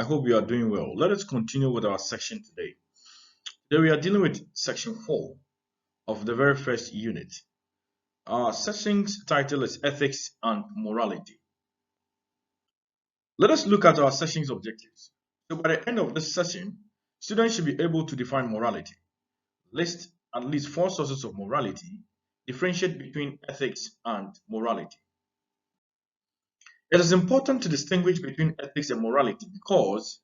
I hope you are doing well. Let us continue with our section today. Today we are dealing with section 4 of the very first unit. Our section's title is Ethics and Morality. Let us look at our section's objectives. So by the end of this session, students should be able to define morality, list at least 4 sources of morality, differentiate between ethics and morality. It is important to distinguish between ethics and morality because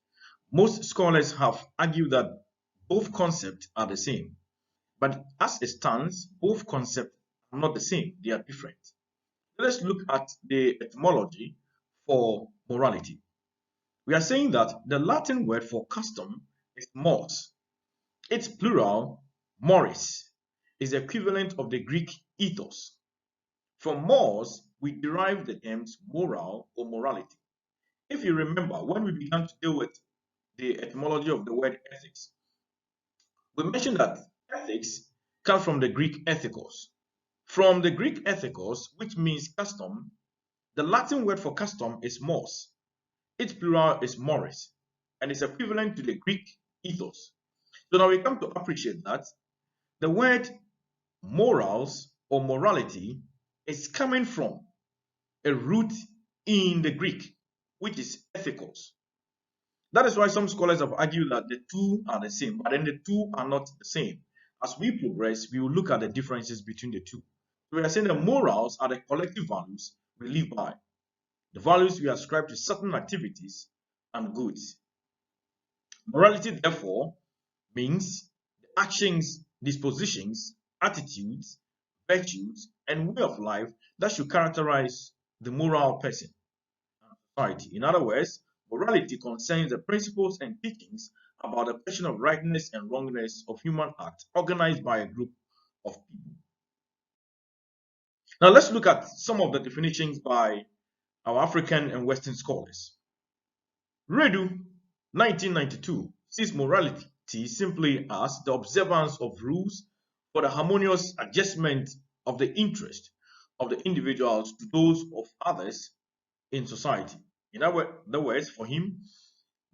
most scholars have argued that both concepts are the same. But as it stands, both concepts are not the same, they are different. Let's look at the etymology for morality. We are saying that the Latin word for custom is mors. Its plural, moris, is the equivalent of the Greek ethos. From mors, we derive the terms moral or morality. If you remember, when we began to deal with the etymology of the word ethics, we mentioned that ethics comes from the Greek ethikos. From the Greek ethikos, which means custom, the Latin word for custom is mors. Its plural is moris, and is equivalent to the Greek ethos. So now we come to appreciate that the word morals or morality is coming from a root in the Greek, which is ethikos. That is why some scholars have argued that the two are the same, but then the two are not the same. As we progress, we will look at the differences between the two. We are saying that morals are the collective values we live by, the values we ascribe to certain activities and goods. Morality, therefore, means the actions, dispositions, attitudes, virtues, and way of life that should characterize the moral person and society. In other words, morality concerns the principles and teachings about the question of rightness and wrongness of human acts organized by a group of people. Now let's look at some of the definitions by our African and Western scholars. Redu, 1992, sees morality simply as the observance of rules for the harmonious adjustment of the interest of the individuals to those of others in society. In other words, for him,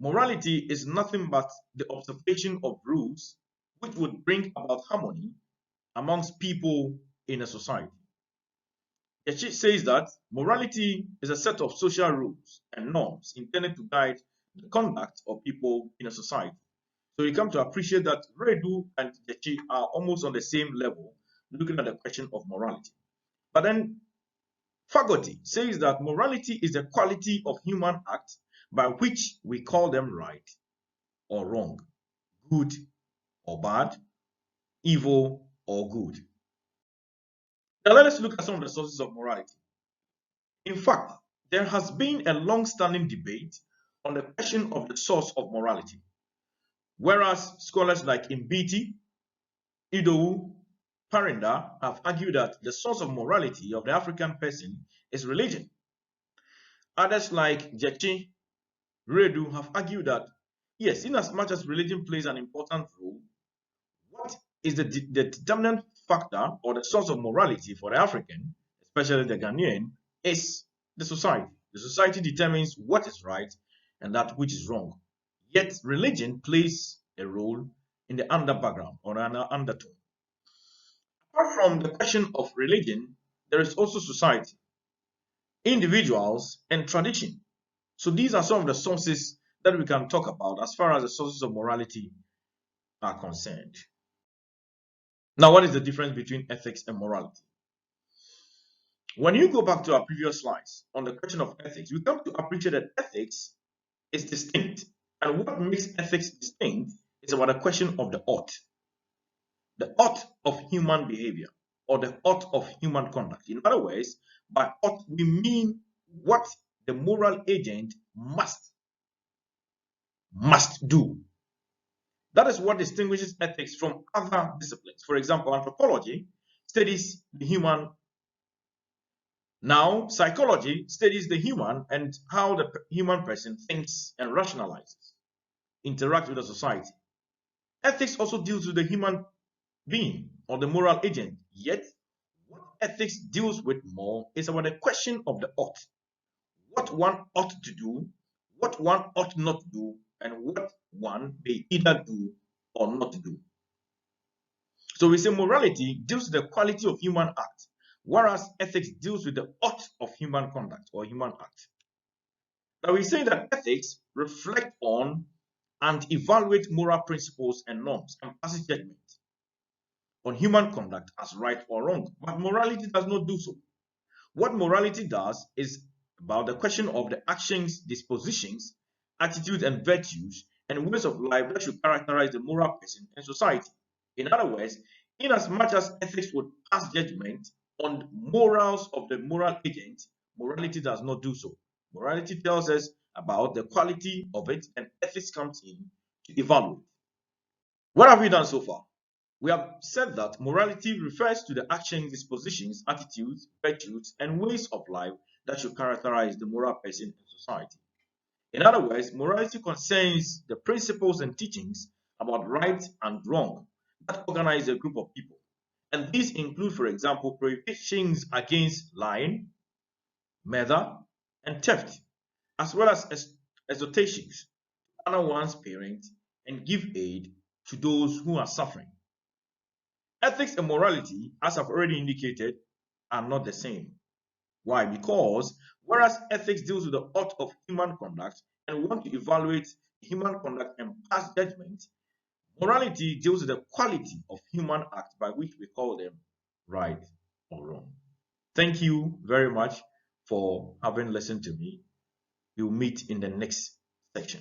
morality is nothing but the observation of rules which would bring about harmony amongst people in a society. Yeshit says that morality is a set of social rules and norms intended to guide the conduct of people in a society. So you come to appreciate that Redu and Yeshit are almost on the same level looking at the question of morality. But then Fagoty says that morality is the quality of human acts by which we call them right or wrong, good or bad, evil or good. Now let us look at some of the sources of morality. In fact, there has been a long-standing debate on the question of the source of morality, whereas scholars like Mbiti, Idowu, Parinda have argued that the source of morality of the African person is religion. Others like Jechi, Redu have argued that, yes, in as much as religion plays an important role, what is the determinant factor or the source of morality for the African, especially the Ghanaian, is the society. The society determines what is right and that which is wrong. Yet religion plays a role in the background or an undertone. Apart from the question of religion, there is also society, individuals, and tradition. So these are some of the sources that we can talk about as far as the sources of morality are concerned. Now, what is the difference between ethics and morality? When you go back to our previous slides on the question of ethics, we come to appreciate that ethics is distinct. And what makes ethics distinct is about the question of the ought of human behavior or the ought of human conduct. In other words, by ought, we mean what the moral agent must do. That is what distinguishes ethics from other disciplines. For example, anthropology studies the human. Now, psychology studies the human and how the human person thinks and rationalizes, interacts with the society. Ethics also deals with the human being or the moral agent. Yet, what ethics deals with more is about the question of the ought. What one ought to do, what one ought not to do and what one may either do or not do. So we say morality deals with the quality of human act, whereas ethics deals with the ought of human conduct or human act. Now we say that ethics reflect on and evaluate moral principles and norms and passes judgment on human conduct as right or wrong, but morality does not do so. What morality does is about the question of the actions, dispositions, attitudes, and virtues and ways of life that should characterize the moral person and society. In other words, in as much as ethics would pass judgment on morals of the moral agent, morality does not do so. Morality tells us about the quality of it, and ethics comes in to evaluate. What have we done so far? We have said that morality refers to the actions, dispositions, attitudes, virtues, and ways of life that should characterize the moral person in society. In other words, morality concerns the principles and teachings about right and wrong that organize a group of people. And these include, for example, prohibitions against lying, murder, and theft, as well as exhortations to honor one's parents and give aid to those who are suffering. Ethics and morality, as I've already indicated, are not the same. Why? Because whereas ethics deals with the ought of human conduct and we want to evaluate human conduct and pass judgment, morality deals with the quality of human act by which we call them right or wrong. Thank you very much for having listened to me. We'll meet in the next section.